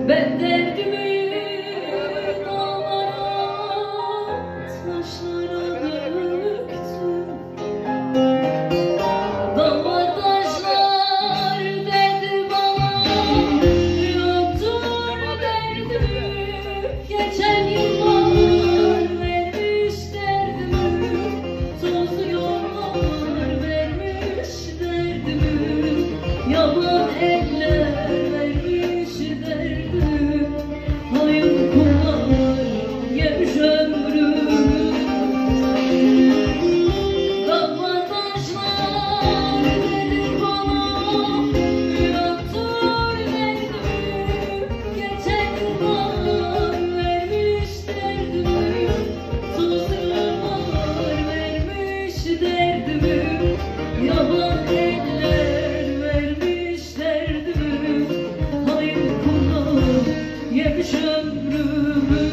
Ben derdimi dağlara, taşlara döktüm. Dağlar taşlar dedi bana, yoktur derdimi. Geçen yıllar vermiş derdimi, tozlu yollar vermiş derdimi. Yaban eller vermiş derdimi, hayır kullar yemiş ömrümü. Dağlar taşlar dedi bana, yoktur derdimi. Geçen yıllar vermiş derdimi, tozlu yollar vermiş derdimi. Yaban eller vermiş derdimi, hayır kullar yemiş ömrümü.